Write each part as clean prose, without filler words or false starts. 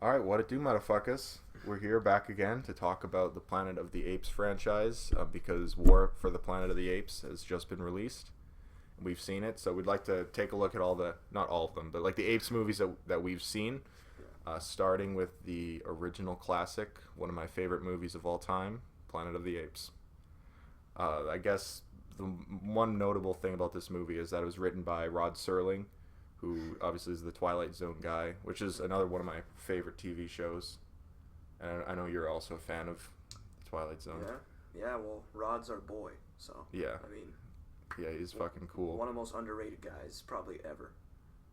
Alright, what it do, motherfuckers? We're here back again to talk about the Planet of the Apes franchise because War for the Planet of the Apes has just been released. We've seen it, so we'd like to take a look at not all of them, but like the Apes movies that we've seen, starting with the original classic, one of my favorite movies of all time, Planet of the Apes. I guess the one notable thing about this movie is that it was written by Rod Serling, who obviously is the Twilight Zone guy, which is another one of my favorite TV shows. And I know you're also a fan of the Twilight Zone. Yeah. Well, Rod's our boy, so yeah. I mean, yeah, he's fucking cool. One of the most underrated guys probably ever.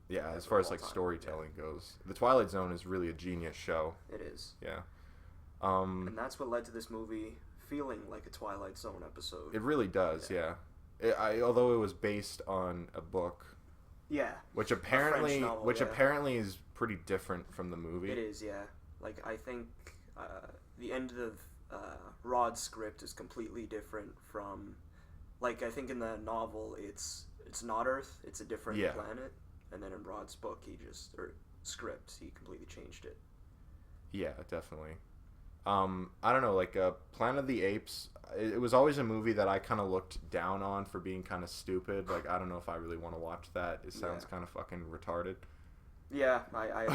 Yeah, as far as like storytelling goes, the Twilight Zone is really a genius show. It is. Yeah. And that's what led to this movie feeling like a Twilight Zone episode. It really does. Yeah. Although it was based on a book. Yeah. Which apparently is pretty different from the movie. It is, yeah. Like, I think the end of Rod's script is completely different from, like, I think in the novel it's not Earth, it's a different planet, and then in Rod's book he completely changed it. Yeah, definitely. I don't know, like Planet of the Apes, it was always a movie that I kind of looked down on for being kind of stupid. Like, I don't know if I really want to watch that. It sounds kind of fucking retarded. Yeah, I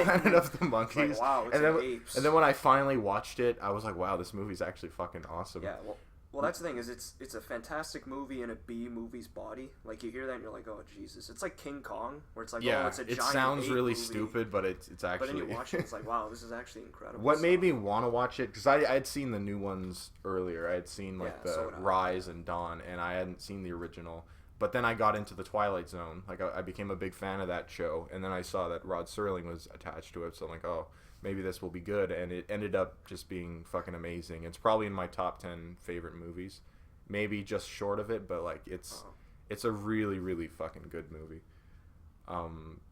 Planet of the Monkeys. Like, wow, apes. And then when I finally watched it, I was like, wow, this movie's actually fucking awesome. Yeah, well, that's the thing, is it's a fantastic movie in a B movie's body. Like, you hear that and you're like, oh, Jesus. It's like King Kong, where it's like, oh, it's a giant it sounds really movie. stupid, but it's actually... But then you watch it, it's like, wow, this is actually incredible. What made me want to watch it, because I had seen the new ones earlier. I had seen, like, the Rise and Dawn, and I hadn't seen the original. But then I got into the Twilight Zone. Like, I became a big fan of that show, and then I saw that Rod Serling was attached to it, so I'm like, oh, maybe this will be good, and it ended up just being fucking amazing. It's probably in my top 10 favorite movies. Maybe just short of it, but like it's a really, really fucking good movie.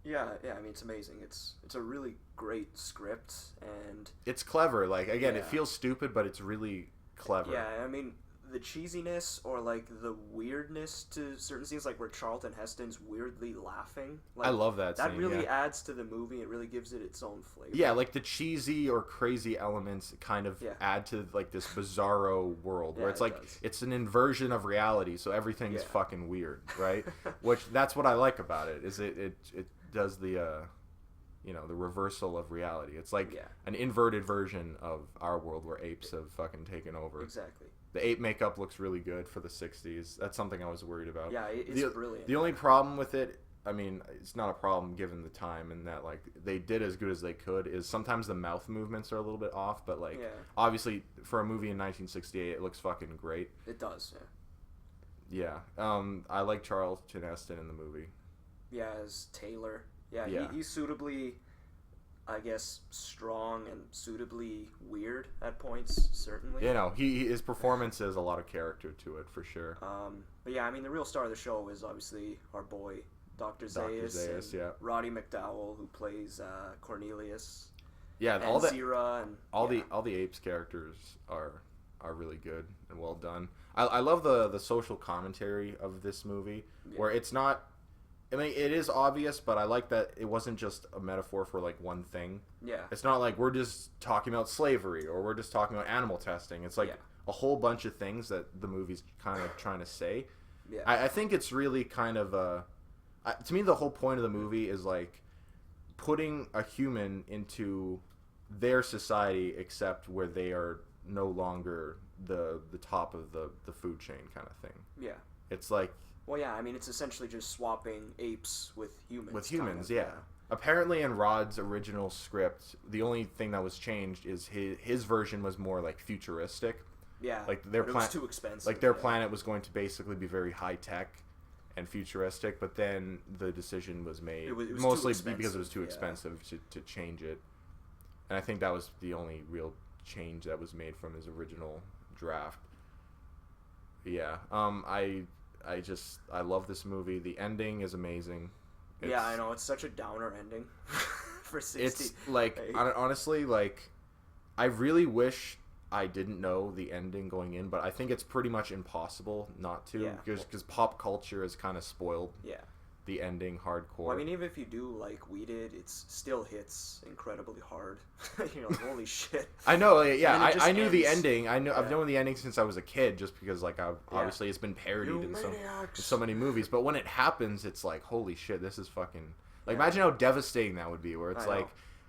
Yeah, I mean, it's amazing. It's a really great script, and it's clever. Like, again, it feels stupid, but it's really clever. Yeah, I mean, the cheesiness or like the weirdness to certain scenes, like where Charlton Heston's weirdly laughing. Like, I love that scene. That really adds to the movie. It really gives it its own flavor. Yeah, like the cheesy or crazy elements kind of add to like this bizarro world where it's like it's an inversion of reality, so everything's fucking weird, right? Which that's what I like about it. Is it does the the reversal of reality. It's like an inverted version of our world where apes have fucking taken over. Exactly. The ape makeup looks really good for the 60s. That's something I was worried about. Yeah, it's brilliant. The only problem with it, I mean, it's not a problem given the time and that, like, they did as good as they could, is sometimes the mouth movements are a little bit off, but, like, obviously, for a movie in 1968, it looks fucking great. It does, yeah. I like Charlton Heston in the movie. Yeah, as Taylor. Yeah. He's suitably... I guess strong and suitably weird at points, certainly. His performance has a lot of character to it, for sure. But yeah, I mean, the real star of the show is obviously our boy, Dr. Zaius, and Roddy McDowall, who plays Cornelius. Yeah, and all Zira and all the apes characters are really good and well done. I love the social commentary of this movie, where it's not. I mean, it is obvious, but I like that it wasn't just a metaphor for, like, one thing. Yeah. It's not like we're just talking about slavery or we're just talking about animal testing. It's like a whole bunch of things that the movie's kind of trying to say. Yeah. I think it's really kind of to me, the whole point of the movie is, like, putting a human into their society except where they are no longer the top of the food chain kind of thing. Yeah. It's like... Well, yeah, I mean, it's essentially just swapping apes with humans. With humans, yeah. Apparently, in Rod's original script, the only thing that was changed is his version was more, like, futuristic. Yeah, like it was too expensive. Like, their planet was going to basically be very high-tech and futuristic, but then the decision was made, it was mostly because it was too expensive to change it. And I think that was the only real change that was made from his original draft. Yeah, I love this movie. The ending is amazing. I know. It's such a downer ending for 60. It's, like, honestly, like, I really wish I didn't know the ending going in, but I think it's pretty much impossible not to, because pop culture is kind of spoiled the ending hardcore. Well, I mean, even if you do like we did, it still hits incredibly hard. You're like, holy shit. I know, yeah. I knew ends. the ending. I've known the ending since I was a kid, just because like obviously it's been parodied in so many movies. But when it happens, it's like, holy shit, this is fucking like imagine how devastating that would be. Where it's like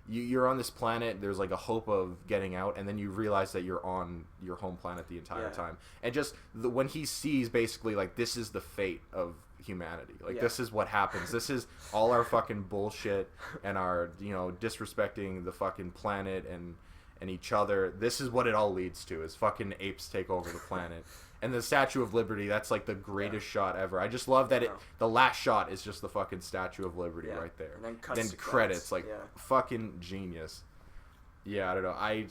you're on this planet, there's like a hope of getting out, and then you realize that you're on your home planet the entire time. And just when he sees basically like this is the fate of humanity, like this is what happens, this is all our fucking bullshit and our disrespecting the fucking planet and each other, this is what it all leads to, is fucking apes take over the planet. And the Statue of Liberty, that's like the greatest shot ever. I just love that the last shot is just the fucking Statue of Liberty right there, and then credits like fucking genius. I don't know, I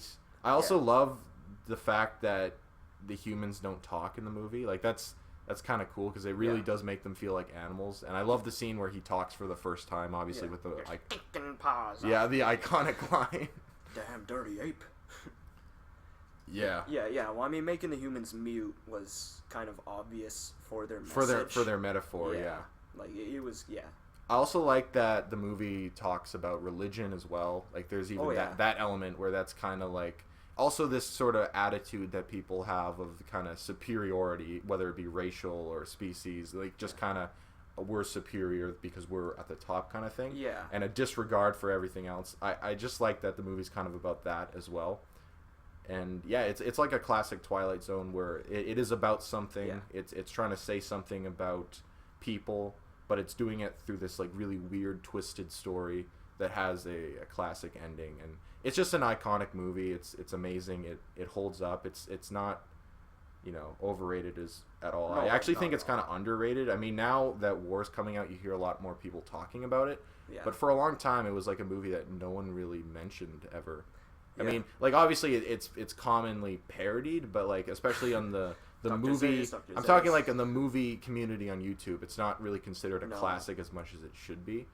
also love the fact that the humans don't talk in the movie. Like that's kind of cool, because it really does make them feel like animals. And I love the scene where he talks for the first time, obviously with the the iconic line. Damn dirty ape. Yeah. Well, I mean, making the humans mute was kind of obvious for their message. For their metaphor. Like it was. I also like that the movie talks about religion as well. Like there's even that element where that's kind of like also this sort of attitude that people have of kind of superiority, whether it be racial or species, like just kind of we're superior because we're at the top kind of thing. And a disregard for everything else. I just like that the movie's kind of about that as well. And it's like a classic Twilight Zone where it is about something. It's trying to say something about people, but it's doing it through this like really weird, twisted story that has a classic ending. And it's just an iconic movie. It's amazing. It holds up. It's not overrated at all. I actually think it's kind of underrated. I mean, now that War's coming out, you hear a lot more people talking about it. But for a long time, it was like a movie that no one really mentioned ever. I mean, like obviously it's commonly parodied, but like especially on the movie, I'm talking like in the movie community on YouTube, it's not really considered a classic as much as it should be.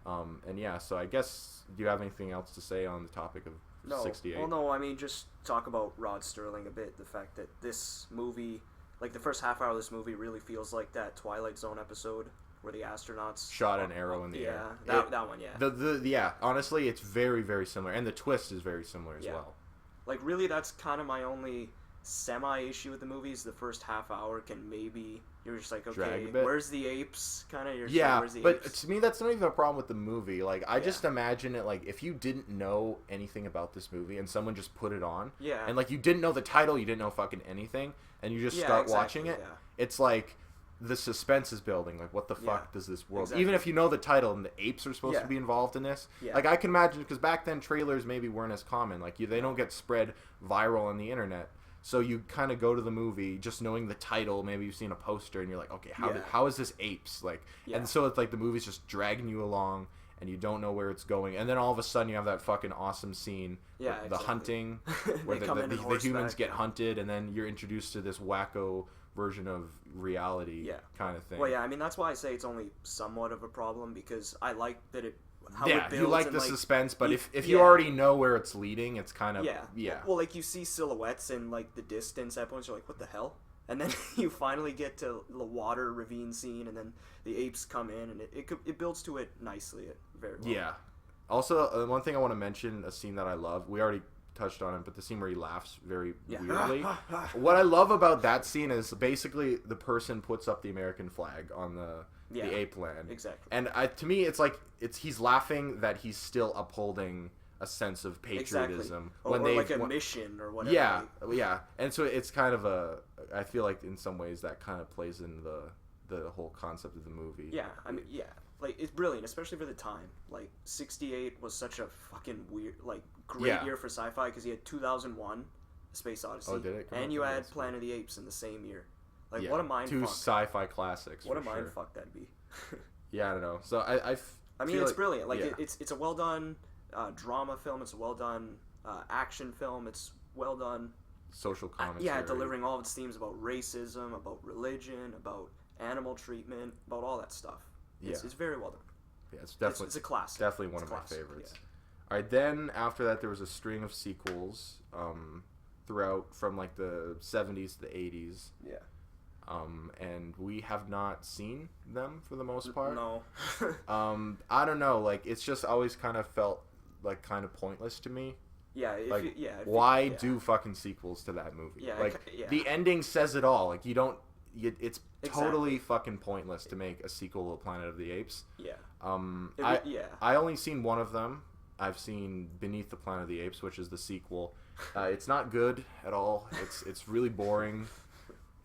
And so I guess, do you have anything else to say on the topic of 68? Well, no, I mean, just talk about Rod Serling a bit. The fact that this movie, like the first half hour of this movie, really feels like that Twilight Zone episode where the astronauts shot an arrow in the air. That one. Honestly, it's very, very similar, and the twist is very similar as well. Like really, that's kind of my only semi-issue with the movie is the first half hour can maybe you're just like, okay, where's the apes? Kind of where's the apes? To me that's not even a problem with the movie. Like I just imagine it like if you didn't know anything about this movie and someone just put it on, and like you didn't know the title, you didn't know fucking anything, and you just start watching it, it's like the suspense is building. Like, what the fuck does this world... Even if you know the title and the apes are supposed to be involved in this. Like, I can imagine... Because back then, trailers maybe weren't as common. Like, they don't get spread viral on the internet. So you kind of go to the movie just knowing the title. Maybe you've seen a poster and you're like, okay, how is this apes? Like, and so it's like the movie's just dragging you along and you don't know where it's going. And then all of a sudden you have that fucking awesome scene. The hunting. Where the humans get hunted and then you're introduced to this wacko version of reality kind of thing. Well, I mean, that's why I say it's only somewhat of a problem, because I like that it builds, you like the suspense, but if you already know where it's leading, it's kind of well, like you see silhouettes in like the distance at points, you're like, what the hell? And then you finally get to the water ravine scene, and then the apes come in, and it builds to it nicely, very well. Also, one thing I want to mention, a scene that I love, we already touched on it, but the scene where he laughs very weirdly. What I love about that scene is basically the person puts up the American flag on the ape land. Exactly. And to me, it's like he's laughing that he's still upholding a sense of patriotism or like a mission or whatever. And so it's kind of I feel like in some ways that kind of plays in the whole concept of the movie. I mean, like it's brilliant, especially for the time. Like 68 was such a fucking weird, like great year for sci-fi, because you had 2001, Space Odyssey, and you had Planet of the Apes in the same year. Like what a mind two fuck. Sci-fi classics. What a mind fuck that'd be. I don't know. So I mean, it's brilliant. Like it's a well done drama film. It's a well done action film. It's well done social commentary. Delivering all of its themes about racism, about religion, about animal treatment, about all that stuff. It's very well done. Yeah, it's definitely it's a classic. Definitely one of my favorites. All right, then after that there was a string of sequels throughout from like the 70s to the 80s. and we have not seen them for the most part. No. I don't know. Like, it's just always kind of felt like kind of pointless to me. Yeah. Why do fucking sequels to that movie? Yeah. Like, the ending says it all. Like, it's totally Exactly. fucking pointless to make a sequel to Planet of the Apes. Yeah. I only seen one of them. I've seen Beneath the Planet of the Apes, which is the sequel. It's not good at all. It's really boring.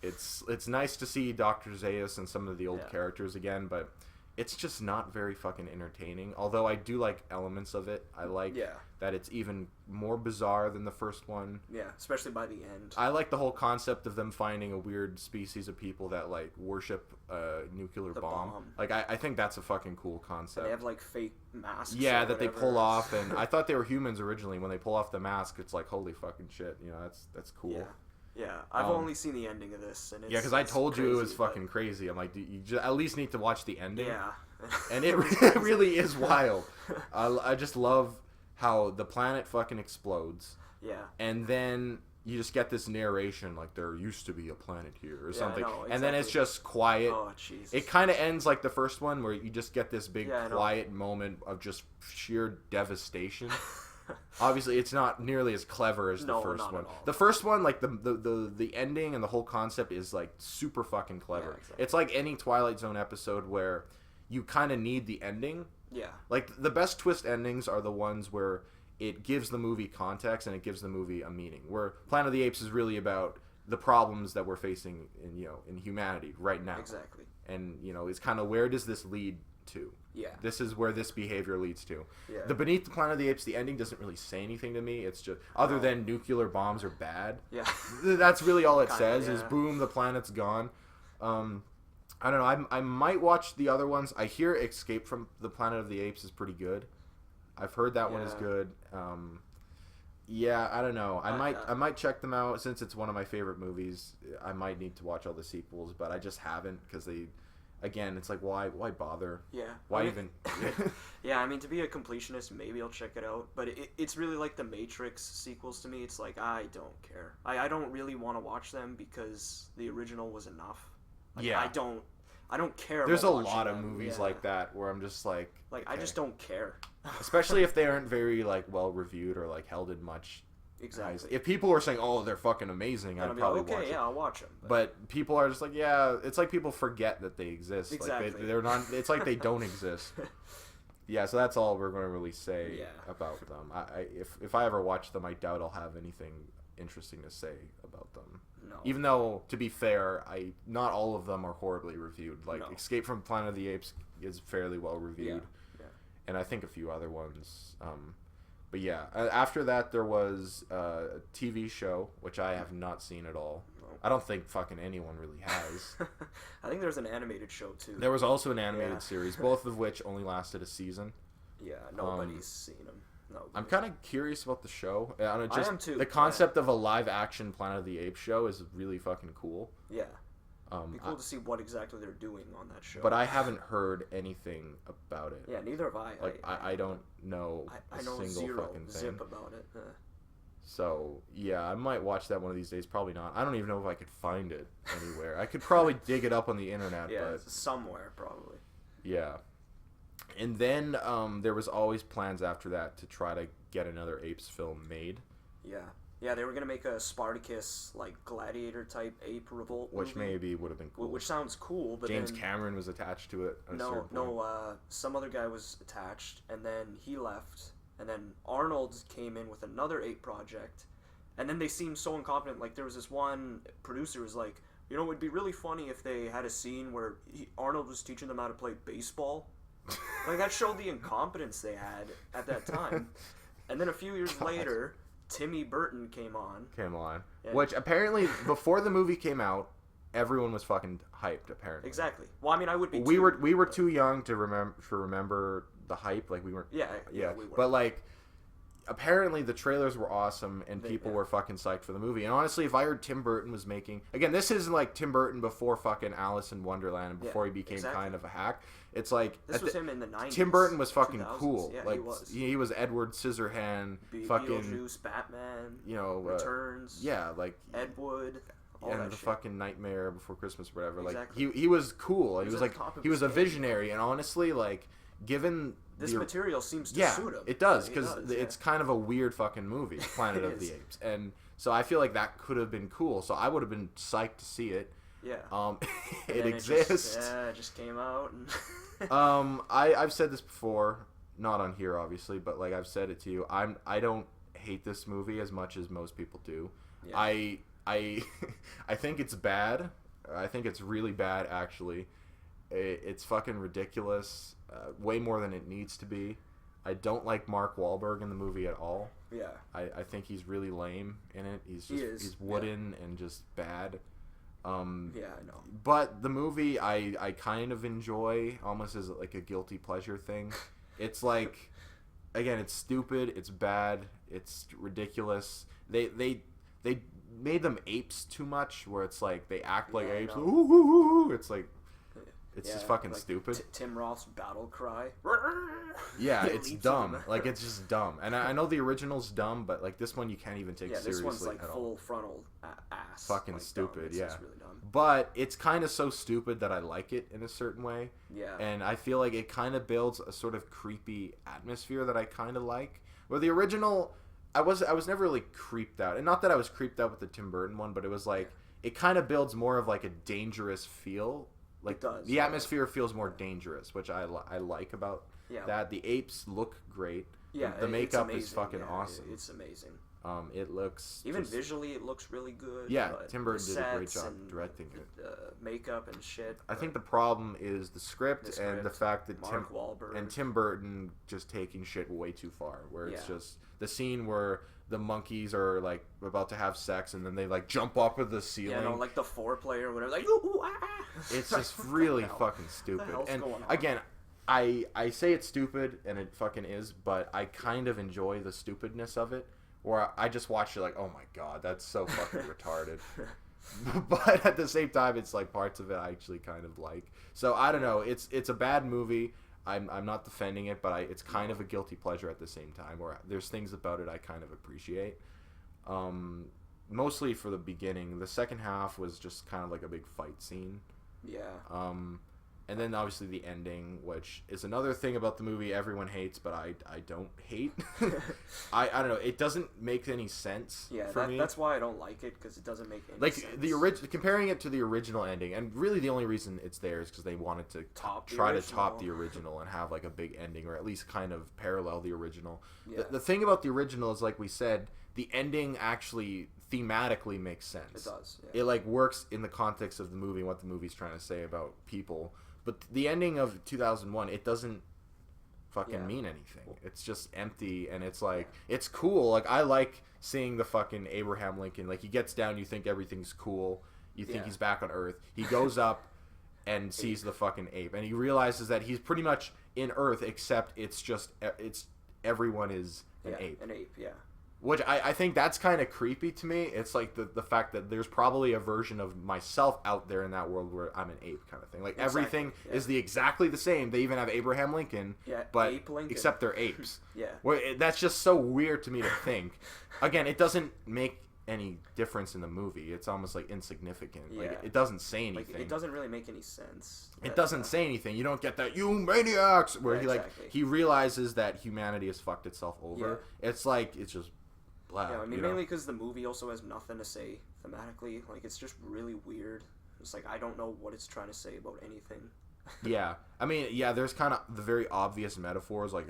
It's nice to see Dr. Zaius and some of the old characters again, but it's just not very fucking entertaining. Although I do like elements of it. I like that it's even more bizarre than the first one. Yeah, especially by the end. I like the whole concept of them finding a weird species of people that like worship a nuclear bomb. Like I think that's a fucking cool concept. And they have like fake masks. Yeah, that they pull off, and I thought they were humans originally. When they pull off the mask, it's like holy fucking shit. You know, that's cool. Yeah. Yeah, I've only seen the ending of this, and it's, because I told you it was but... fucking crazy. I'm like, you just at least need to watch the ending. Yeah, and it really is wild. I just love how the planet fucking explodes. Yeah, and then you just get this narration like there used to be a planet here or something, exactly. And then it's just quiet. Oh Jesus! It kind of ends like the first one where you just get this big quiet moment of just sheer devastation. Obviously, it's not nearly as clever as the first one. The first one, like the ending and the whole concept is like super fucking clever. Yeah, exactly. It's like any Twilight Zone episode where you kind of need the ending. Yeah. Like the best twist endings are the ones where it gives the movie context and it gives the movie a meaning. Where Planet of the Apes is really about the problems that we're facing in humanity right now. Exactly. And it's kind of where does this lead to? Yeah. This is where this behavior leads to. Yeah. The Beneath the Planet of the Apes, the ending doesn't really say anything to me. It's just, other than nuclear bombs are bad. Yeah. That's really all it says is boom, the planet's gone. I don't know. I might watch the other ones. I hear Escape from the Planet of the Apes is pretty good. I've heard that one is good. I don't know. I might check them out since it's one of my favorite movies. I might need to watch all the sequels, but I just haven't because they... Again, it's like, why bother? Yeah. Why even? Yeah, I mean, to be a completionist, maybe I'll check it out. But it's really like the Matrix sequels to me. It's like, I don't care. I don't really want to watch them because the original was enough. Like, I don't care. There's a lot of movies like that where I'm just like... Like, okay. I just don't care. Especially if they aren't very, like, well-reviewed or, like, held in much... Exactly. If people are saying, "Oh, they're fucking amazing," I'd probably watch it. Okay, yeah, I'll watch them. But people are just like, "Yeah," it's like people forget that they exist. Exactly. Like they're not. It's like they don't exist. Yeah, so that's all we're going to really say about them. If I ever watch them, I doubt I'll have anything interesting to say about them. No. Even though, to be fair, not all of them are horribly reviewed. Like Escape from Planet of the Apes is fairly well reviewed, and I think a few other ones. But yeah, after that there was a TV show, which I have not seen at all. No. I don't think fucking anyone really has. I think there's an animated show too. There was also an animated series, both of which only lasted a season. Yeah, nobody's seen them. No. I'm kind of curious about the show. I am too. The concept of a live-action Planet of the Apes show is really fucking cool. Yeah. It'd be cool to see what exactly they're doing on that show. But I haven't heard anything about it. Yeah, neither have I. Like, I don't know a single zero fucking thing. zip about it. So, yeah, I might watch that one of these days. Probably not. I don't even know if I could find it anywhere. I could probably dig it up on the internet. Yeah, but somewhere, probably. Yeah. And then there was always plans after that to try to get another Apes film made. Yeah. Yeah, they were going to make a Spartacus, like, gladiator-type ape revolt Which movie, maybe would have been cool. Which sounds cool, but James Cameron was attached to it at a certain point. Some other guy was attached, and then he left, and then Arnold came in with another ape project, and then they seemed so incompetent. Like, there was this one producer who was like, it would be really funny if they had a scene where Arnold was teaching them how to play baseball. Like, that showed the incompetence they had at that time. And then a few years later... Timmy Burton came on. Yeah. Which apparently, before the movie came out, everyone was fucking hyped, apparently. Exactly. Well, I mean, I would be We were too young to remember the hype. Like, we weren't... Yeah, we were. But, like, apparently the trailers were awesome, and people were fucking psyched for the movie. And honestly, if I heard Tim Burton was making... Again, this isn't like Tim Burton before fucking Alice in Wonderland, and before he became kind of a hack. It's like... This was him in the 90s. Tim Burton was fucking 2000s. cool. Yeah, like, he was. He was Edward Scissorhand, fucking... Beetlejuice, Batman, Returns. Yeah, like... Ed Wood. all that the shit. fucking Nightmare Before Christmas or whatever. Exactly. Like he was cool. He was like top of he was his a game. visionary, and honestly, like given this material seems to yeah, suit him. it does Like, because it's kind of a weird fucking movie, Planet of the Apes, and so I feel like that could have been cool. So I would have been psyched to see it. Yeah. It exists. It just came out. And I've said this before, not on here obviously, but like I've said it to you. I don't hate this movie as much as most people do. Yeah. I think it's bad. I think it's really bad actually. It's fucking ridiculous. Way more than it needs to be. I don't like Mark Wahlberg in the movie at all. Yeah. I think he's really lame in it. He's wooden and just bad. Yeah, I know. But the movie I kind of enjoy almost as like a guilty pleasure thing. It's like, again, it's stupid, it's bad, it's ridiculous. They made them apes too much, where it's like they act like apes. Ooh, it's like it's just fucking stupid. Tim Roth's battle cry. Yeah, it's dumb. Like it's just dumb. And I know the original's dumb, but like this one you can't even take seriously. Yeah, this one's like at full all. frontal ass. Fucking like, stupid. It's yeah, just really dumb. But it's kind of so stupid that I like it in a certain way. Yeah. And I feel like it kind of builds a sort of creepy atmosphere that I kind of like. Where the original, I was never really creeped out, and not that I was creeped out with the Tim Burton one, but it was like it kind of builds more of like a dangerous feel. Like the atmosphere feels more dangerous, which I like about that. The apes look great. Yeah, the makeup is fucking awesome. It's amazing. It looks even visually, it looks really good. Yeah, Tim Burton did a great job directing it. Makeup and shit. I think the problem is the script and the fact that Tim Burton just taking shit way too far. Where it's just the scene where the monkeys are like about to have sex and then they like jump up with the ceiling. Yeah, no, like the foreplay or whatever. Like ooh, ah. It's just really fucking stupid. And again, I say it's stupid and it fucking is, but I kind of enjoy the stupidness of it. Or I just watched it like, oh my god, that's so fucking retarded. But at the same time, it's like parts of it I actually kind of like. So I don't know. It's a bad movie. I'm not defending it, but it's kind of a guilty pleasure at the same time. Where there's things about it I kind of appreciate. Mostly for the beginning. The second half was just kind of like a big fight scene. Yeah. And then obviously the ending, which is another thing about the movie everyone hates, but I don't hate. I don't know. It doesn't make any sense for me. That's why I don't like it, because it doesn't make any sense. Comparing it to the original ending, and really the only reason it's there is because they wanted to try to top the original and have like a big ending, or at least kind of parallel the original. Yeah. The thing about the original is, like we said, the ending actually thematically makes sense. It does. Yeah. It like works in the context of the movie and what the movie's trying to say about people. But the ending of 2001, it doesn't fucking mean anything. It's just empty, and it's like it's cool. Like I like seeing the fucking Abraham Lincoln. Like he gets down, you think everything's cool. You think he's back on Earth. He goes up and sees the fucking ape, and he realizes that he's pretty much in Earth, except it's everyone is an ape. An ape, yeah. Which I think that's kind of creepy to me. It's like the fact that there's probably a version of myself out there in that world where I'm an ape kind of thing. Like everything is exactly the same. They even have Abraham Lincoln, but Ape Lincoln. Except they're apes. That's just so weird to me to think. Again, it doesn't make any difference in the movie. It's almost like insignificant. Yeah. Like it doesn't say anything. Like, it doesn't really make any sense. It doesn't say anything. You don't get that, you maniacs, where he realizes that humanity has fucked itself over. Yeah. It's like it's just blah. Yeah, I mean, mainly because the movie also has nothing to say thematically. Like, it's just really weird. It's like, I don't know what it's trying to say about anything. Yeah. I mean, there's kind of the very obvious metaphors. Like,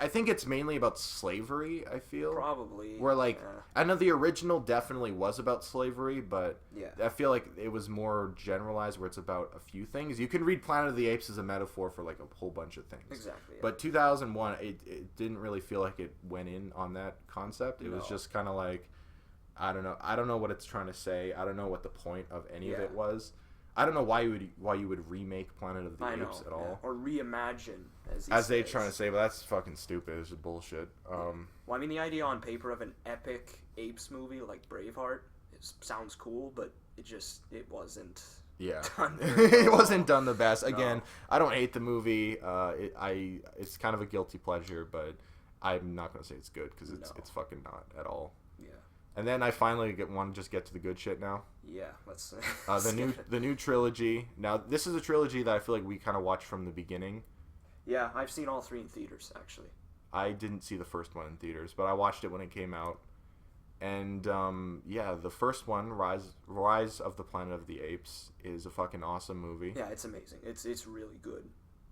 I think it's mainly about slavery, I feel. Probably. Where, like, I know the original definitely was about slavery, but I feel like it was more generalized where it's about a few things. You can read Planet of the Apes as a metaphor for, like, a whole bunch of things. Exactly. Yeah. But 2001, it didn't really feel like it went in on that concept. It was just kind of like, I don't know. I don't know what it's trying to say. I don't know what the point of any of it was. I don't know why you would remake Planet of the Apes at all, or reimagine as they're trying to say. But that's fucking stupid. It's just bullshit. Well, I mean, the idea on paper of an epic apes movie like Braveheart sounds cool, but it wasn't. Yeah, done it wasn't done the best. Again, I don't hate the movie. It's kind of a guilty pleasure, but I'm not gonna say it's good because it's fucking not at all. Yeah. And then I finally want to just get to the good shit now. Yeah, let's. The new trilogy. Now this is a trilogy that I feel like we kind of watched from the beginning. Yeah, I've seen all three in theaters actually. I didn't see the first one in theaters, but I watched it when it came out. And yeah, the first one, Rise of the Planet of the Apes, is a fucking awesome movie. Yeah, it's amazing. It's really good.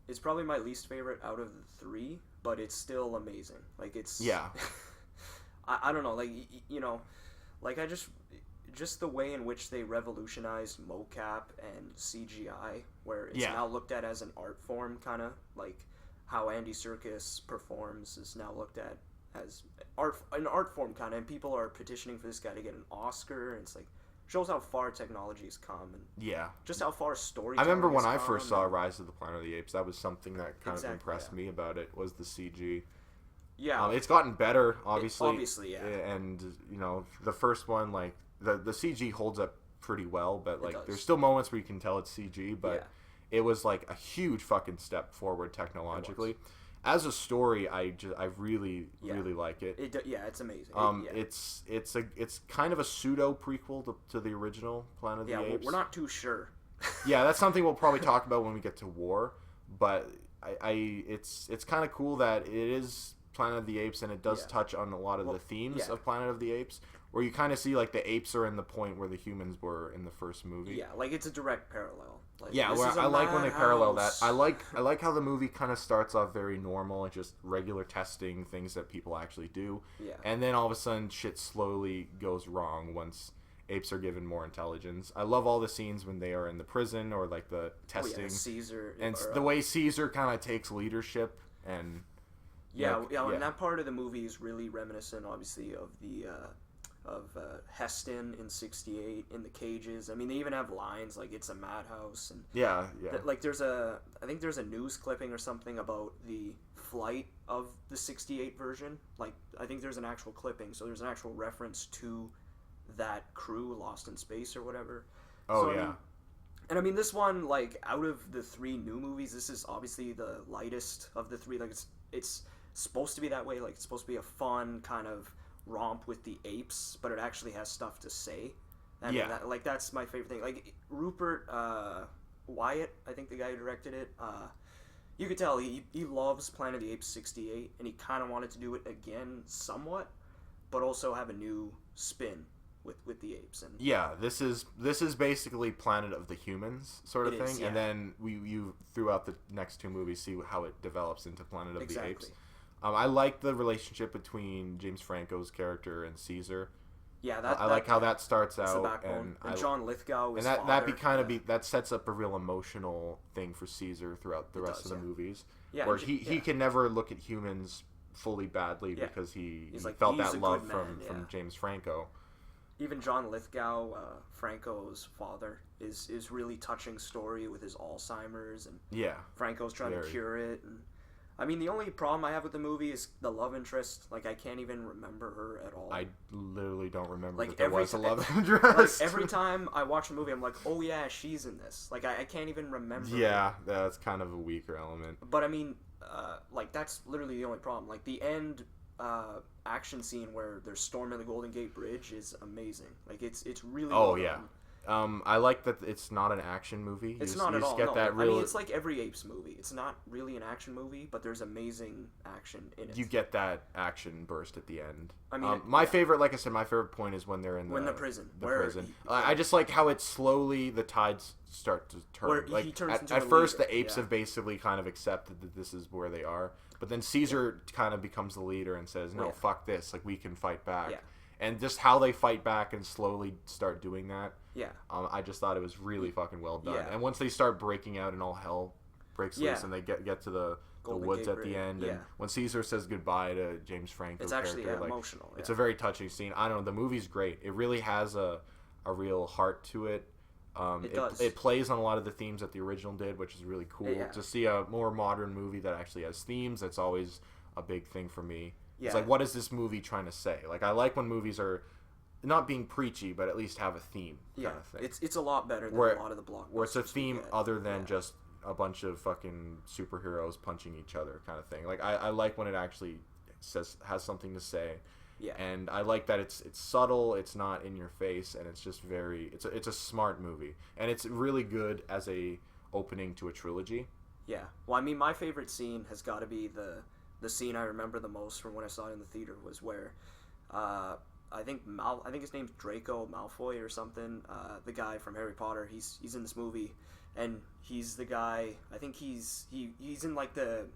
It's probably my least favorite out of the three, but it's still amazing. Like it's yeah. I don't know, like you know, like I just the way in which they revolutionized mocap and CGI, where it's now looked at as an art form, kind of like how Andy Serkis performs is now looked at as an art form kind of, and people are petitioning for this guy to get an Oscar, and it's like shows how far technology has come, and just how far storytelling. I remember when I first saw Rise of the Planet of the Apes, that was something that kind of impressed me about it, was the CG. Yeah, it's gotten better, obviously. Obviously, yeah. And you know, the first one, like the CG holds up pretty well, but like there's still moments where you can tell it's CG, but it was like a huge fucking step forward technologically. As a story, I really like it. It's amazing. It's kind of a pseudo prequel to the original Planet of the Apes. We're not too sure. Yeah, that's something we'll probably talk about when we get to War. But it's kind of cool that it is Planet of the Apes, and it does touch on a lot of the themes of Planet of the Apes, where you kind of see like the apes are in the point where the humans were in the first movie. Yeah, like it's a direct parallel. Like, where I like when they parallel that. I like how the movie kind of starts off very normal and just regular testing, things that people actually do. Yeah. And then all of a sudden shit slowly goes wrong once apes are given more intelligence. I love all the scenes when they are in the prison or like the testing. Caesar. And the way Caesar kind of takes leadership and... and that part of the movie is really reminiscent, obviously, of the... Heston in '68 in the cages. I mean, they even have lines like "It's a madhouse" and like I think there's a news clipping or something about the flight of the '68 version. Like I think there's an actual clipping, so there's an actual reference to that crew lost in space or whatever. I mean, this one, like out of the three new movies, this is obviously the lightest of the three. Like it's supposed to be that way. Like it's supposed to be a fun kind of romp with the apes, but it actually has stuff to say. And that's my favorite thing. Like Rupert Wyatt, I think the guy who directed it, you could tell he loves Planet of the Apes '68, and he kind of wanted to do it again somewhat, but also have a new spin with the apes. And this is basically Planet of the Humans sort of thing, and then you throughout the next two movies see how it develops into Planet of the Apes. I like the relationship between James Franco's character and Caesar. Yeah, I like how that starts out, and John Lithgow is that sets up a real emotional thing for Caesar throughout the rest of the movies. Yeah, where he can never look at humans fully badly because he felt that love from James Franco. Even John Lithgow, Franco's father, is really touching story with his Alzheimer's, and Franco's trying to cure it. And I mean, the only problem I have with the movie is the love interest. Like, I can't even remember her at all. I literally don't remember that there was a love interest. Like, every time I watch a movie, I'm like, oh yeah, she's in this. Like, I can't even remember. Yeah, that's kind of a weaker element. But I mean, like, that's literally the only problem. Like, the end action scene where they're storming the Golden Gate Bridge is amazing. Like, it's really well done. I like that it's not an action movie. It's not at all. I mean, it's like every Apes movie. It's not really an action movie, but there's amazing action in it. You get that action burst at the end. I mean, my favorite, like I said, my favorite point is when they're in the prison. I just like how it slowly, the tides start to turn. Where like, he turns into at first, the apes have basically kind of accepted that this is where they are. But then Caesar kind of becomes the leader and says, no, fuck this. Like, we can fight back. Yeah. And just how they fight back and slowly start doing that. Yeah. I just thought it was really fucking well done. Yeah. And once they start breaking out and all hell breaks loose and they get to the woods at the end, and when Caesar says goodbye to James Franco's character, it's actually emotional. It's a very touching scene. I don't know. The movie's great. It really has a real heart to it. It does. It plays on a lot of the themes that the original did, which is really cool. Yeah. To see a more modern movie that actually has themes, that's always a big thing for me. Yeah. It's like, what is this movie trying to say? Like, I like when movies are not being preachy, but at least have a theme kind of thing. It's a lot better than a lot of the blockbusters. Where it's a theme other than just a bunch of fucking superheroes punching each other kind of thing. Like, I like when it actually has something to say. Yeah. And I like that it's subtle, it's not in your face, and it's just very it's a smart movie, and it's really good as a opening to a trilogy. Yeah. Well, I mean, my favorite scene has got to be the scene I remember the most from when I saw it in the theater was where, I think his name's Draco Malfoy or something. The guy from Harry Potter. He's in this movie, and he's the guy. I think he's in like the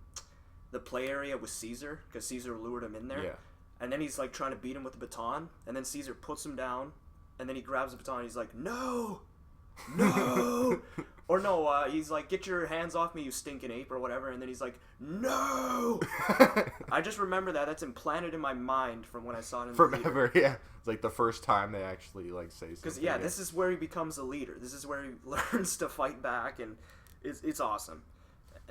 play area with Caesar because Caesar lured him in there. Yeah. And then he's like trying to beat him with the baton, and then Caesar puts him down, and then he grabs the baton. And he's like, no. Or no, he's like, get your hands off me, you stinking ape, or whatever. And then he's like, no. I just remember that. That's implanted in my mind from when I saw it in the theater. Forever, yeah. It's like the first time they actually like say something. Because this is where he becomes a leader. This is where he learns to fight back, and it's awesome.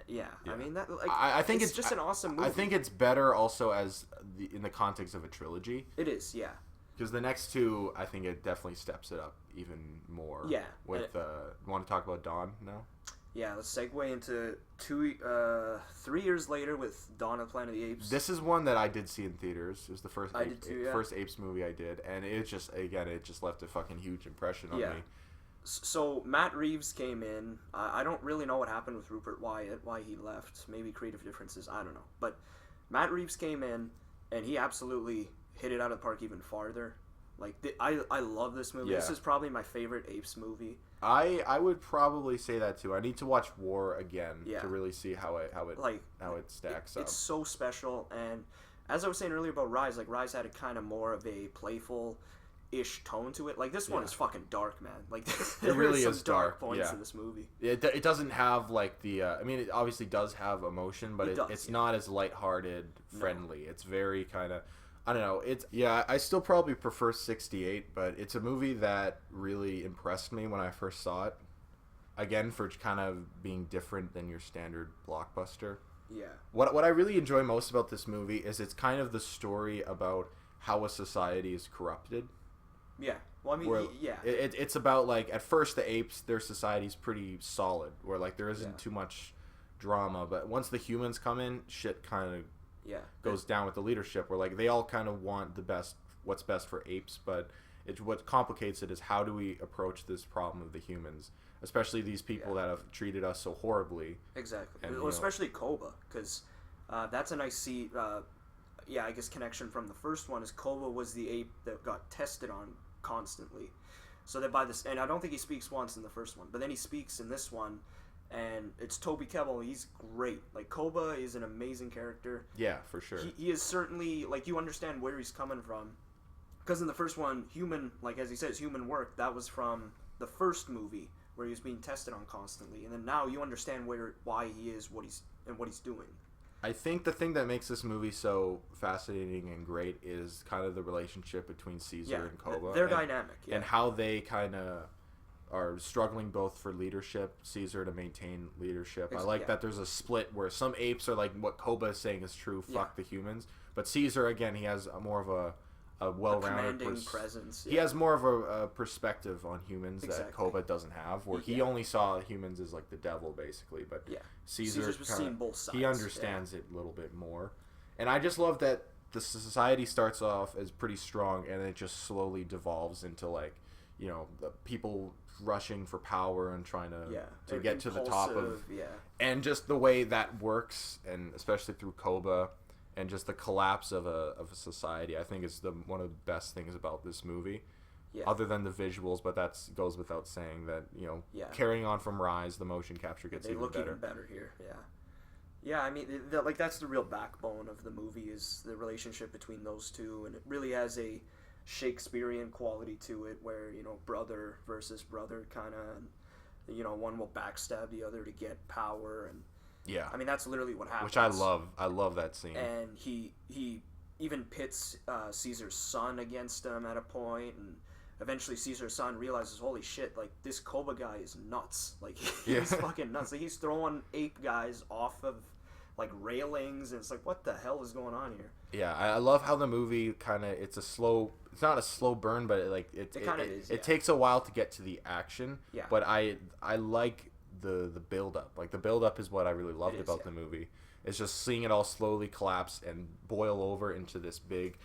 Yeah. I mean that. Like, I think it's just an awesome movie. I think it's better also as in the context of a trilogy. It is, yeah. Because the next two, I think it definitely steps it up even more. Yeah. With you want to talk about Dawn now? Yeah, let's segue into 3 years later with Dawn of the Planet of the Apes. This is one that I did see in theaters. It was the first first Apes movie I did, and it just left a fucking huge impression on me. So Matt Reeves came in. I don't really know what happened with Rupert Wyatt, why he left. Maybe creative differences. I don't know. But Matt Reeves came in, and he absolutely hit it out of the park even farther. Like I love this movie. Yeah. This is probably my favorite Apes movie. I would probably say that too. I need to watch War again to really see how it stacks up. It's so special, and as I was saying earlier about Rise, like Rise had a kind of more of a playful-ish tone to it. Like this one is fucking dark, man. Like there really some is dark points in this movie. It doesn't have like the. I mean, it obviously does have emotion, but it's not as lighthearted, friendly. It's very kind of. I don't know. I still probably prefer 68, but it's a movie that really impressed me when I first saw it. Again, for kind of being different than your standard blockbuster. Yeah. What I really enjoy most about this movie is it's kind of the story about how a society is corrupted. Yeah. Well, I mean, It's about, like, at first the apes, their society's pretty solid, where, like, there isn't too much drama, but once the humans come in, shit kind of goes down with the leadership, where like they all kind of want what's best for apes, but what complicates it is how do we approach this problem of the humans, especially these people that have treated us so horribly. Exactly. And, especially Koba, because that's a nice I guess connection from the first one is Koba was the ape that got tested on constantly, so that and I don't think he speaks once in the first one, but then he speaks in this one. And it's Toby Kebbell. He's great. Like, Koba is an amazing character. Yeah, for sure. He is certainly, like, you understand where he's coming from. Because in the first one, as he says, human work, that was from the first movie, where he was being tested on constantly. And then now you understand why he is what he's doing. I think the thing that makes this movie so fascinating and great is kind of the relationship between Caesar and Koba. They're dynamic. Yeah. And how they kind of are struggling both for leadership, Caesar to maintain leadership. I like that there's a split where some apes are like, what Koba is saying is true, fuck the humans. But Caesar, again, he has more of a well-rounded presence. He has more of a perspective on humans that Koba doesn't have, where he only saw humans as like the devil, basically. But Caesar's seen both sides. He understands it a little bit more. And I just love that the society starts off as pretty strong, and it just slowly devolves into like, the people rushing for power and trying to get to the top of and just the way that works, and especially through Koba and just the collapse of a society, I think is one of the best things about this movie, other than the visuals, but that goes without saying that carrying on from Rise, the motion capture gets even better. Even better here. I mean, that's the real backbone of the movie is the relationship between those two, and it really has a Shakespearean quality to it, where brother versus brother kind of, one will backstab the other to get power, and I mean that's literally what happens. Which I love that scene. And he even pits Caesar's son against him at a point, and eventually Caesar's son realizes, holy shit, like this Koba guy is nuts. Like he's fucking nuts. Like he's throwing ape guys off of like railings, and it's like, what the hell is going on here? Yeah, I love how the movie kind of, it's not a slow burn, but it takes a while to get to the action. Yeah. But I like the build up. Like the build up is what I really loved about the movie. It's just seeing it all slowly collapse and boil over into this big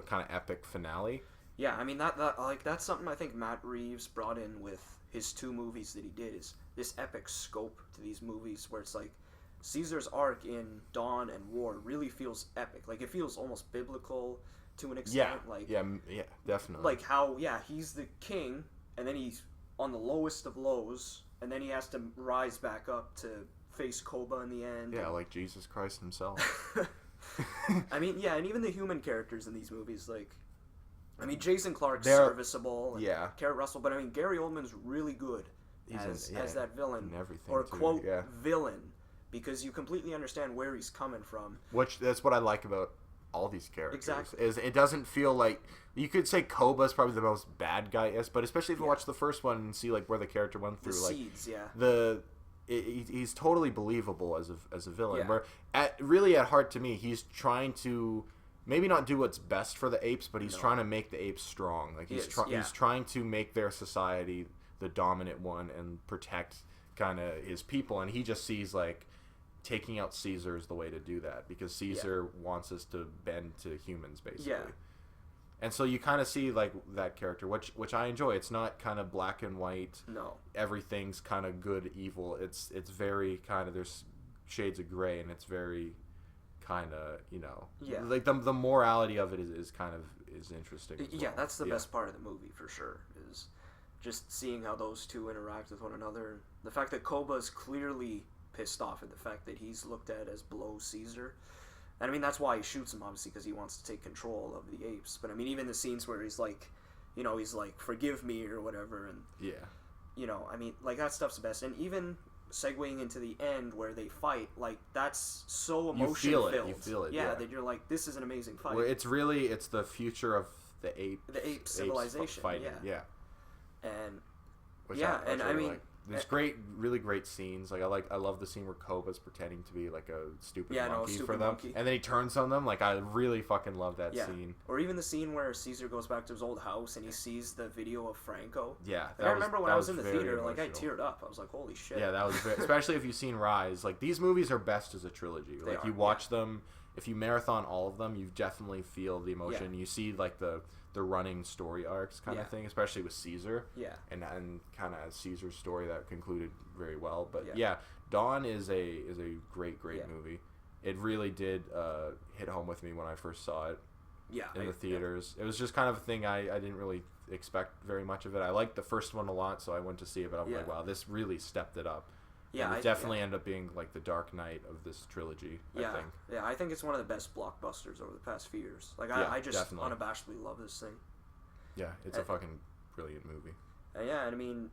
kind of epic finale. Yeah, I mean that like that's something I think Matt Reeves brought in with his 2 movies that he did, is this epic scope to these movies where it's like Caesar's arc in Dawn and War really feels epic. Like it feels almost biblical to an extent. Yeah, definitely. Like how he's the king and then he's on the lowest of lows and then he has to rise back up to face Koba in the end. Yeah, like Jesus Christ himself. I mean, yeah, and even the human characters in these movies, like, I mean, Jason Clarke's serviceable, and Kurt Russell, but I mean, Gary Oldman's really good as that villain, and everything, or quote villain, because you completely understand where he's coming from. Which that's what I like about all these characters. Exactly. Is it doesn't feel like you could say Koba's probably the most bad guy-ish, but especially if you watch the first one and see like where the character went through, the like seeds, he's totally believable as a villain. Yeah. Where at heart to me, he's trying to maybe not do what's best for the apes, but he's trying to make the apes strong. Like he's trying to make their society the dominant one and protect kind of his people. And he just sees like taking out Caesar is the way to do that, because Caesar wants us to bend to humans basically. Yeah. And so you kind of see like that character, which I enjoy. It's not kind of black and white. No. Everything's kind of good, evil. It's very kind of, there's shades of gray, and it's very kind of, like the morality of it is kind of interesting. Yeah, that's the best part of the movie for sure, is just seeing how those two interact with one another. The fact that Koba's clearly pissed off at the fact that he's looked at as below Caesar. And I mean, that's why he shoots him, obviously, because he wants to take control of the apes. But I mean, even the scenes where he's like, he's like, forgive me or whatever. And, I mean, like, that stuff's the best. And even segueing into the end where they fight, like, that's so emotion-filled. You feel it, yeah. That you're like, this is an amazing fight. Well, it's the future of the ape civilization. Fighting, yeah. And, I mean... Like. There's really great scenes. Like I love the scene where Koba's pretending to be like a stupid monkey for them, and then he turns on them. Like I really fucking love that scene. Or even the scene where Caesar goes back to his old house and he sees the video of Franco. Yeah, I remember when I was in the theater, like I teared up. I was like, holy shit. Yeah, that was especially if you've seen Rise. Like these movies are best as a trilogy. Like you watch them, if you marathon all of them, you definitely feel the emotion. Yeah. You see like the running story arcs kind of thing, especially with Caesar. Yeah. And kind of Caesar's story that concluded very well. But Dawn is a great movie. It really did hit home with me when I first saw it. Yeah. In the theaters. It was just kind of a thing I didn't really expect very much of it. I liked the first one a lot, so I went to see it, but I was like, wow, this really stepped it up. Yeah, and it definitely ended up being like the Dark Knight of this trilogy. I think. Yeah, I think it's one of the best blockbusters over the past few years. Like I just definitely unabashedly love this thing. Yeah, it's a fucking brilliant movie. And I mean,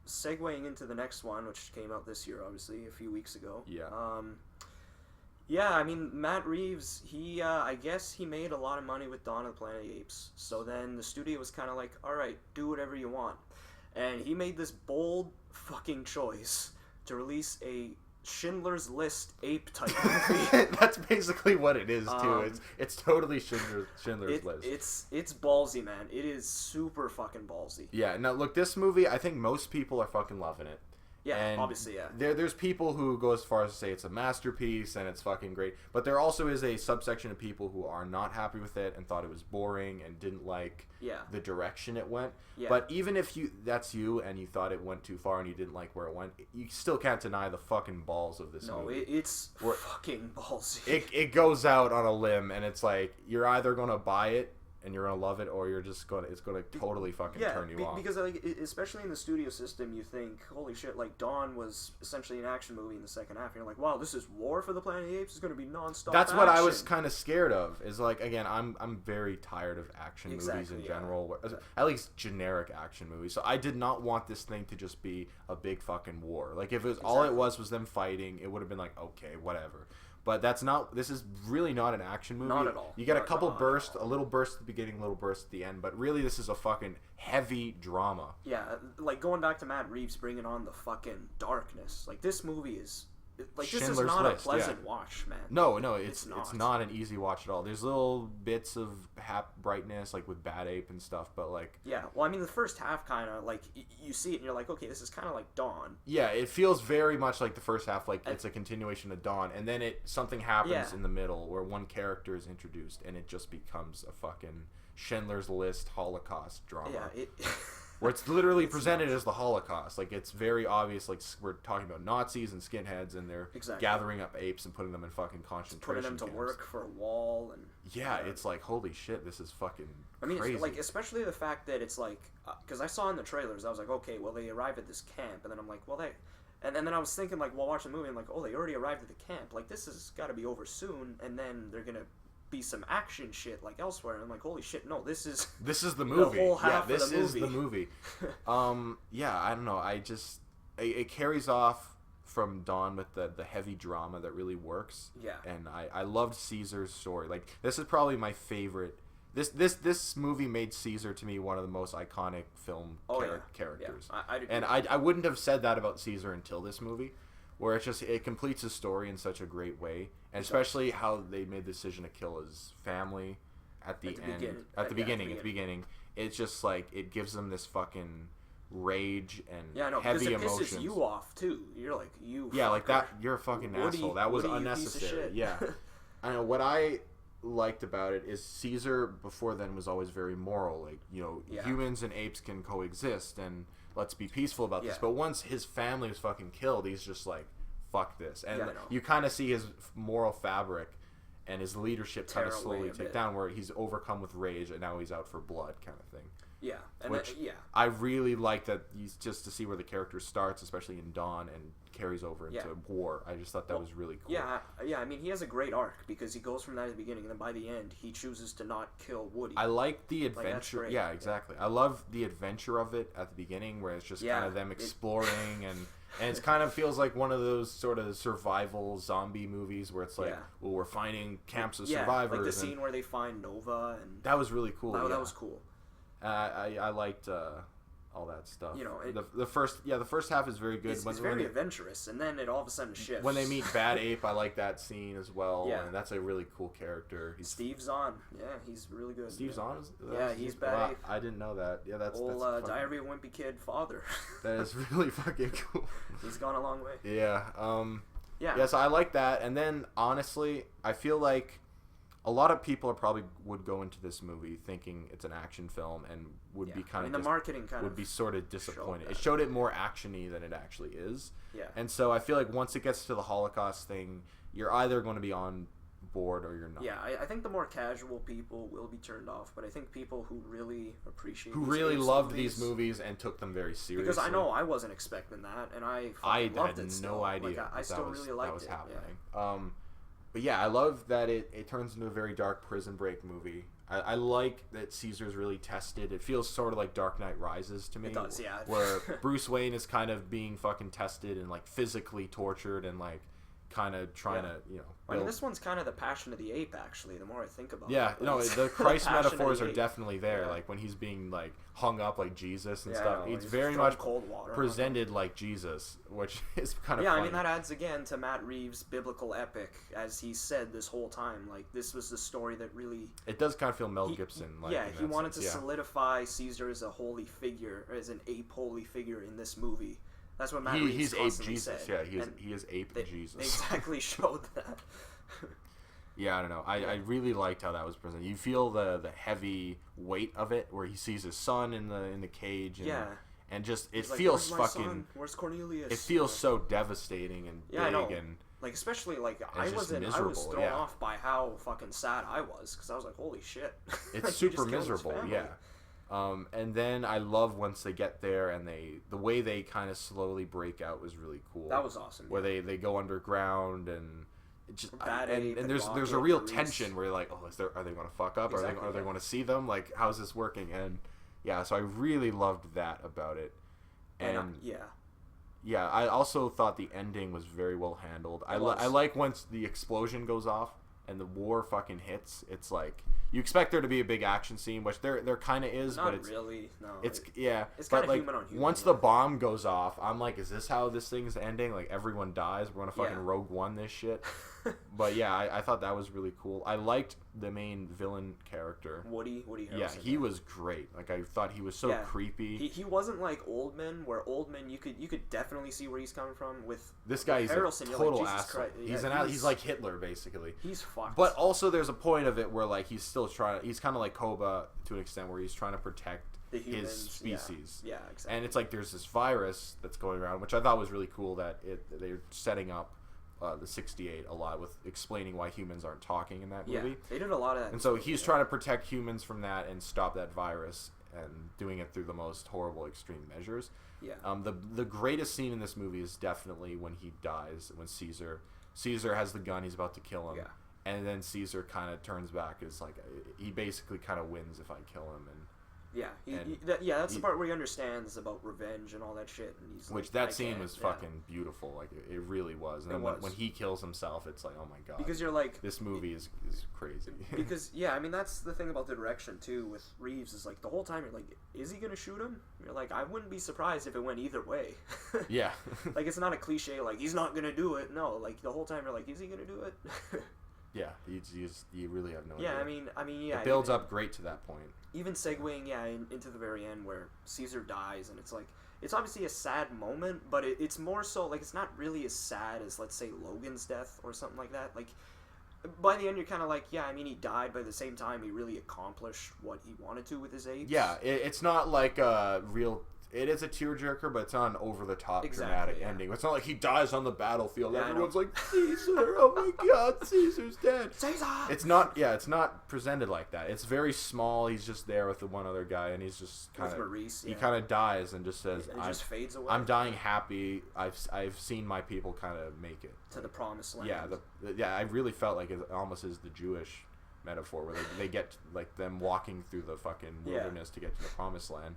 segueing into the next one, which came out this year, obviously a few weeks ago. Yeah. I mean, Matt Reeves, he I guess he made a lot of money with Dawn of the Planet of the Apes. So then the studio was kind of like, all right, do whatever you want, and he made this bold fucking choice to release a Schindler's List ape type movie. That's basically what it is too. It's totally Schindler's List. It's ballsy, man. It is super fucking ballsy. Yeah. Now look, this movie, I think most people are fucking loving it. Yeah, and obviously, yeah. There's people who go as far as to say it's a masterpiece and it's fucking great, but there also is a subsection of people who are not happy with it and thought it was boring and didn't like the direction it went. Yeah. But even if that's you and you thought it went too far and you didn't like where it went, you still can't deny the fucking balls of this movie. No, it's fucking ballsy. It goes out on a limb, and it's like you're either gonna buy it and you're gonna love it, or it's gonna totally fucking turn you off. Because like, especially in the studio system, you think, holy shit, like Dawn was essentially an action movie in the second half, and you're like, wow, this is War for the Planet of the Apes. It's gonna be nonstop. That's what I was kind of scared of. Is like, again, I'm very tired of action movies in general, at least generic action movies. So I did not want this thing to just be a big fucking war. Like if it was all it was them fighting, it would have been like, okay, whatever. But this is really not an action movie. Not at all. You get a couple bursts, a little burst at the beginning, a little burst at the end, but really this is a fucking heavy drama. Yeah, like going back to Matt Reeves bringing on the fucking darkness. Like this movie is Like, this Schindler's is not List, a pleasant watch, man. No, it's not an easy watch at all. There's little bits of brightness, like with Bad Ape and stuff, but like... Yeah, well, I mean, the first half kind of, like, you see it and you're like, okay, this is kind of like Dawn. Yeah, it feels very much like the first half, like it's a continuation of Dawn, and then something happens in the middle where one character is introduced, and it just becomes a fucking Schindler's List Holocaust drama. Yeah, where it's literally presented as the Holocaust. Like, it's very obvious, like, we're talking about Nazis and skinheads, and they're gathering up apes and putting them in fucking concentration putting them camps. to work for a wall. And yeah, it's like, holy shit, this is fucking crazy. It's like, especially the fact that it's like, because I saw in the trailers, I was like, okay, well, they arrive at this camp, and then I'm like, well, and then I was thinking, like, while watching the movie, I'm like, oh, they already arrived at the camp. Like, this has got to be over soon, and then they're going to be some action shit like elsewhere, and I'm like, holy shit, no, this is the movie. The whole half this of the is the movie. Yeah, I don't know. It carries off from Dawn with the heavy drama that really works. Yeah. And I loved Caesar's story. Like, this is probably my favorite. This movie made Caesar to me one of the most iconic film characters. Yeah. I wouldn't have said that about Caesar until this movie, where it completes his story in such a great way, and especially how they made the decision to kill his family at the beginning. It's just like, it gives them this fucking rage and heavy emotions. Because it pisses you off too. You're like, like that. You're a fucking asshole. That was unnecessary. Yeah, I know what I liked about it is Caesar before then was always very moral. Like, humans and apes can coexist, and let's be peaceful about this. But once his family was fucking killed, he's just like, fuck this. And you kind of see his moral fabric and his leadership kind of slowly take down, where he's overcome with rage and now he's out for blood kind of thing. Yeah. And which I really like that, he's just to see where the character starts, especially in Dawn, and carries over into War. I just thought that was really cool. Yeah, I mean, he has a great arc, because he goes from that at the beginning, and then by the end, he chooses to not kill Woody. I like the adventure. Like, yeah, exactly. I love the adventure of it at the beginning, where it's just kind of them exploring, and it kind of feels like one of those sort of survival zombie movies where it's like, well, we're finding camps of survivors. Like the scene where they find Nova, and that was really cool. That was cool. I liked all that stuff. The first half is very good. It's very adventurous, and then it all of a sudden shifts. When they meet Bad Ape, I like that scene as well. Yeah, and that's a really cool character. Steve Zahn, he's really good. Steve Zahn, he's Bad Ape. I didn't know that. Yeah, that's Diary of a Wimpy Kid father. That is really fucking cool. He's gone a long way. Yeah. So I like that, and then honestly, I feel like a lot of people probably would go into this movie thinking it's an action film and would be the marketing would be sort of disappointed. It showed it more action-y than it actually is. Yeah. And so I feel like once it gets to the Holocaust thing, you're either going to be on board or you're not. Yeah, I think the more casual people will be turned off, but I think people who really appreciate loved these movies and took them very seriously. Because I know I wasn't expecting that, and I loved it still. No idea I still really liked it. That was happening. Yeah. But yeah, I love that it turns into a very dark prison break movie. I like that Caesar's really tested. It feels sort of like Dark Knight Rises to me. It does, yeah. Where Bruce Wayne is kind of being fucking tested and like physically tortured and like kind of trying to, I mean, this one's kind of the Passion of the Ape, actually, the more I think about it. Yeah, the Christ metaphors are definitely there. Like when he's being like hung up like Jesus and stuff. It's very much cold water presented like Jesus, which is kind of funny. I mean, that adds again to Matt Reeves' biblical epic, as he said this whole time. Like, this was the story that really... It does kind of feel Mel Gibson. He wanted to solidify Caesar as a holy figure, as an ape holy figure in this movie. That's what Matt Reeves constantly said. Yeah, he is ape Jesus. They exactly showed that. Yeah, I don't know. I really liked how that was presented. You feel the heavy weight of it, where he sees his son in the cage. And, and just it feels like, fucking. Where's Cornelius? It feels so devastating and big, I know. And like, especially like I was thrown off by how fucking sad I was, because I was like, holy shit. It's like, super miserable. Yeah. And then I love once they get there and the way they kind of slowly break out was really cool. That was awesome. Where they go underground and there's a real tension where you're like, oh, are they going to fuck up? Exactly, are they going to see them? Like, how's this working? And yeah, so I really loved that about it. And yeah, I also thought the ending was very well handled. I like once the explosion goes off and the war fucking hits, it's like you expect there to be a big action scene, which there kind of is, but it's really. No, it's yeah. It's kind of like, human on human. Once the bomb goes off, I'm like, is this how this thing's ending? Like everyone dies. We're gonna fucking Rogue One this shit. But yeah, I thought that was really cool. I liked the main villain character, Woody Harrelson. Yeah, he was great. Like I thought he was so creepy. He wasn't like Oldman, where Oldman you could definitely see where he's coming from. With this guy, he's Harrelson, a total like, asshole. Yeah, He's like Hitler basically. He's fucked. But also there's a point of it where like he's still trying. He's kind of like Koba to an extent, where he's trying to protect his species. Yeah, exactly. And it's like there's this virus that's going around, which I thought was really cool that they're setting up the 68 a lot with explaining why humans aren't talking in that movie. Yeah, they did a lot of that. And so he's trying to protect humans from that and stop that virus, and doing it through the most horrible extreme measures. Yeah. The greatest scene in this movie is definitely when he dies, when Caesar has the gun, he's about to kill him. Yeah. And then Caesar kind of turns back. It's like he basically kind of wins if I kill him, and that's the part where he understands about revenge and all that shit. And he's which like, that scene was fucking beautiful. Like it really was. And then when he kills himself, it's like, oh my god. Because you're like, this movie is crazy. Because I mean that's the thing about the direction too with Reeves is like the whole time you're like, is he gonna shoot him? You're like, I wouldn't be surprised if it went either way. Yeah. Like it's not a cliche like he's not gonna do it. No, like the whole time you're like, is he gonna do it? Yeah, you really have no idea. I mean, yeah. It builds up great to that point. Even segueing, into the very end where Caesar dies, and it's like, it's obviously a sad moment, but it's more so, like, it's not really as sad as, let's say, Logan's death or something like that. Like, by the end, you're kind of like, yeah, I mean, he died, but at the same time, he really accomplished what he wanted to with his apes. Yeah, it's not like a real... It is a tearjerker, but it's not an over-the-top dramatic ending. It's not like he dies on the battlefield. Yeah, everyone's like, Caesar, oh my god, Caesar's dead. Caesar! It's not presented like that. It's very small. He's just there with the one other guy, and he's just kind of... Maurice, He kind of dies and just says... It just fades away. I'm dying happy. I've seen my people kind of make it. To the promised land. Yeah, I really felt like it almost is the Jewish metaphor, where they get, like, them walking through the fucking wilderness to get to the promised land.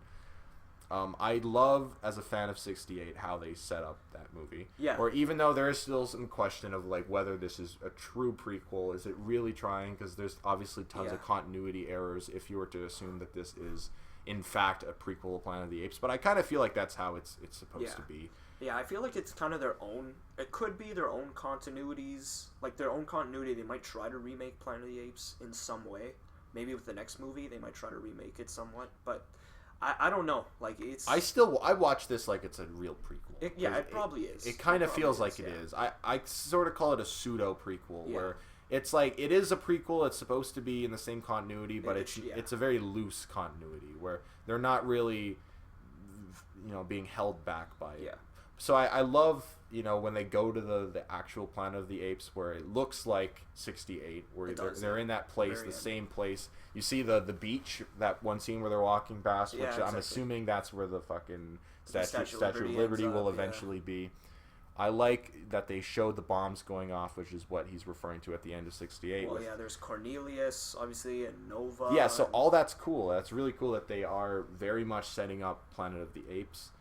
I love, as a fan of 68, how they set up that movie. Yeah. Or even though there is still some question of, like, whether this is a true prequel, is it really trying? Because there's obviously tons of continuity errors if you were to assume that this is, in fact, a prequel of Planet of the Apes. But I kind of feel like that's how it's supposed to be. Yeah, I feel like it's kind of their own... It could be their own continuities. Like, their own continuity. They might try to remake Planet of the Apes in some way. Maybe with the next movie, they might try to remake it somewhat. But... I don't know. Like it's. I watch this like it's a real prequel. It probably is. It kind of feels like it is. I sort of call it a pseudo prequel where it's like it is a prequel. It's supposed to be in the same continuity, but it's a very loose continuity where they're not really, being held back by it. Yeah. So I love when they go to the actual Planet of the Apes where it looks like 68, where they're in that place, the same place. You see the beach, that one scene where they're walking past, which I'm assuming that's where the fucking Statue of Liberty will eventually be. I like that they showed the bombs going off, which is what he's referring to at the end of 68. Well, there's Cornelius, obviously, and Nova. Yeah, so all that's cool. That's really cool that they are very much setting up Planet of the Apes.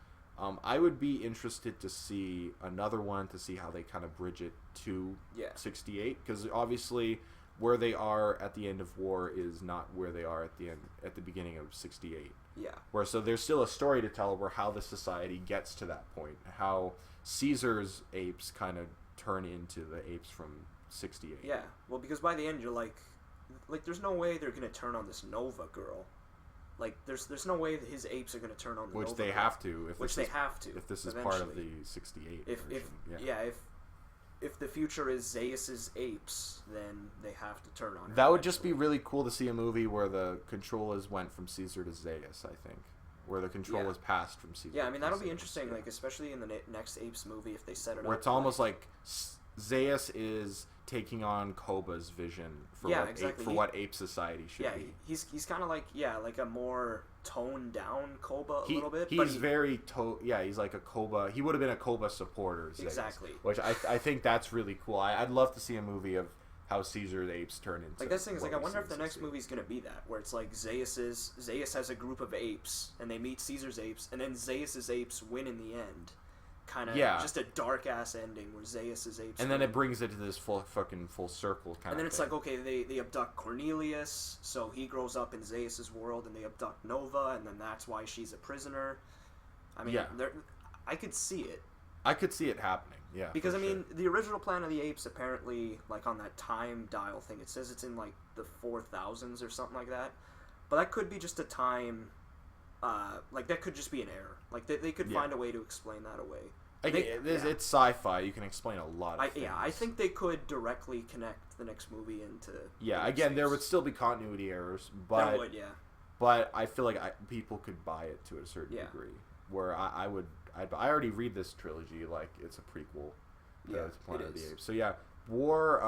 I would be interested to see another one to see how they kind of bridge it to 68, because obviously where they are at the end of war is not where they are at the beginning of 68. Yeah. So there's still a story to tell where how the society gets to that point, how Caesar's apes kind of turn into the apes from 68. Yeah. Well, because by the end you're like there's no way they're gonna turn on this Nova girl. Like, there's no way that his apes are going to turn on the Nova. Which they have to. If this is part of the 68 version. If the future is Zeus's apes, then they have to turn on her. That would just be really cool to see a movie where the controllers went from Caesar to Zeus, I think. Where the control was passed from Caesar. Yeah, I mean, that'll be interesting, like, especially in the next Apes movie, if they set it up. Where it's almost like Zeus is taking on Koba's vision for what ape society should be. Yeah, he's kind of like a more toned down Koba a little bit. He's he's like a Koba. He would have been a Koba supporter. Zeus, exactly. Which I think that's really cool. I'd love to see a movie of how Caesar's apes turn into. Like that's the thing is like I wonder if the next movie's gonna be that where it's like Zeus has a group of apes and they meet Caesar's apes and then Zeus's apes win in the end. kind of just a dark ass ending where Zeus is apes. And then it brings it to this full circle kind of. And then it's thing. like, okay, they abduct Cornelius, so he grows up in Zeus's world, and they abduct Nova, and then that's why she's a prisoner. I mean, I could see it. I could see it happening. Yeah. Because I mean, the original Planet of the Apes apparently, like on that time dial thing, it says it's in like the 4000s or something like that. But that could be just a time. Like that could just be an error. Like they could find a way to explain that away. It's sci-fi. You can explain a lot of things. Yeah, I think they could directly connect the next movie into. Yeah, again, there would still be continuity errors, but there would, But I feel like people could buy it to a certain degree. Where I already read this trilogy like it's a prequel to Planet of the Apes. So yeah, War.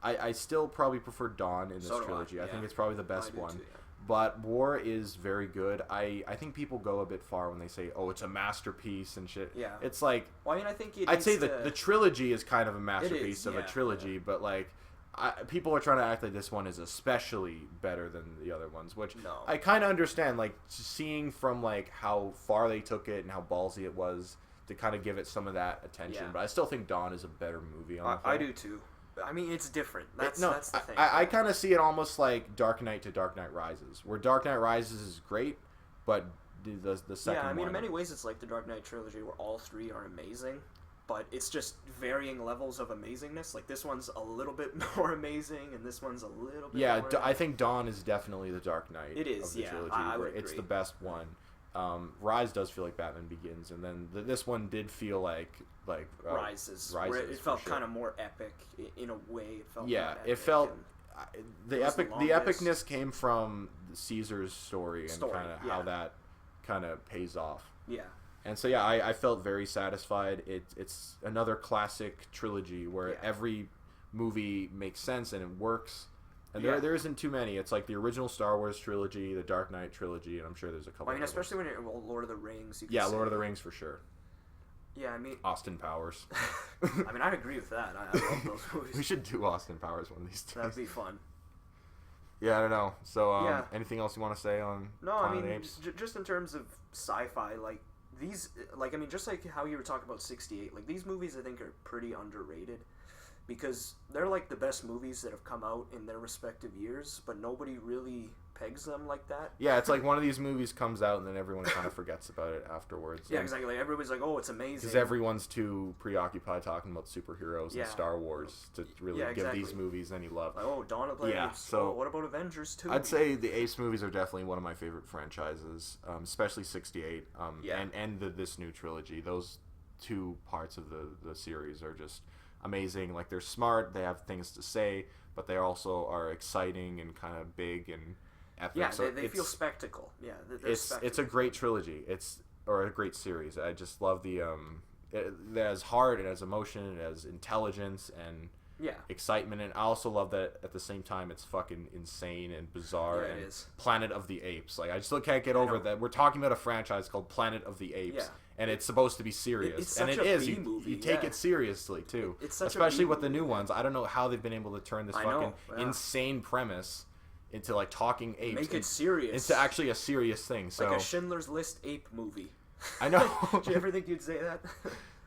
I still probably prefer Dawn in this trilogy. I think it's probably the best one. Too, But War is very good. I think people go a bit far when they say, "Oh, it's a masterpiece" and shit. Yeah. It's like, well, I mean, I think I'd say the trilogy is kind of a masterpiece of a trilogy, but like, people are trying to act like this one is especially better than the other ones, which I kind of understand. Like, seeing from like how far they took it and how ballsy it was to kind of give it some of that attention. But I still think Dawn is a better movie. I do too. I mean, it's different. That's the thing. I kind of see it almost like Dark Knight to Dark Knight Rises, where Dark Knight Rises is great, but the second one... Yeah, I mean, in many ways it's like the Dark Knight trilogy, where all three are amazing, but it's just varying levels of amazingness. Like, this one's a little bit more amazing, and this one's a little bit more amazing. I think Dawn is definitely the Dark Knight of the trilogy, I would where it's agree. the best one. Rise does feel like Batman Begins, and then this one did feel like Rises, where it felt kind of more epic in a way. It felt it felt the epicness came from Caesar's story and kind of how that kind of pays off. Yeah. And so I felt very satisfied. It's another classic trilogy where every movie makes sense and it works. And there isn't too many. It's like the original Star Wars trilogy, the Dark Knight trilogy, and I'm sure there's a couple. I mean, especially when you're Lord of the Rings. Lord of the Rings for sure. Yeah, I mean... Austin Powers. I mean, I'd agree with that. I love those movies. We should do Austin Powers one of these days. That'd be fun. Yeah, I don't know. So, anything else you want to say on Planet of the Apes? Just in terms of sci-fi, like, these... Like, I mean, just like how you were talking about 68, like, these movies, I think, are pretty underrated. Because they're, like, the best movies that have come out in their respective years, but nobody really pegs them like that. Yeah, it's like one of these movies comes out and then everyone kind of forgets about it afterwards. Yeah, exactly. Like, everybody's like, oh, it's amazing. Because everyone's too preoccupied talking about superheroes and Star Wars to really give these movies any love. Like, oh, Dawn of the Apes. So what about Avengers 2? I'd say the Apes movies are definitely one of my favorite franchises, especially 68 and this new trilogy. Those two parts of the series are just amazing. Like, they're smart, they have things to say, but they also are exciting and kind of big and epic. Yeah, so they feel spectacle. Yeah, it's a great trilogy. Or a great series. I just love it has heart, it has emotion, it has intelligence and excitement, and I also love that at the same time it's fucking insane and bizarre and Planet of the Apes. Like, I still can't get over that we're talking about a franchise called Planet of the Apes. And it's supposed to be serious, and it is. You take it seriously too, especially with the new ones. I don't know how they've been able to turn this fucking insane premise into like talking apes. Make it serious. Into actually a serious thing. So like a Schindler's List ape movie. I know. Did you ever think you'd say that?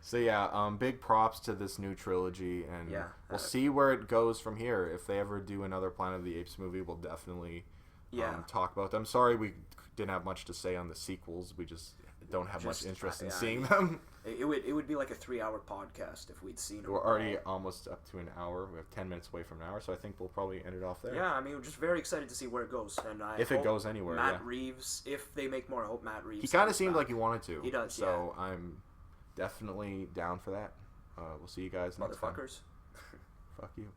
So yeah, big props to this new trilogy, and we'll see where it goes from here. If they ever do another Planet of the Apes movie, we'll definitely talk about them. Sorry we didn't have much to say on the sequels. We just don't have much interest in seeing them. It would be like a 3-hour podcast if we'd seen them. We're already almost up to an hour. We have 10 minutes away from an hour, so I think we'll probably end it off there. Yeah, I mean, we're just very excited to see where it goes. And if it goes anywhere, Matt Reeves, if they make more, I hope Matt Reeves. He kind of seemed like he wanted to. He does, so I'm definitely down for that. We'll see you guys next time. Motherfuckers. Fuck you.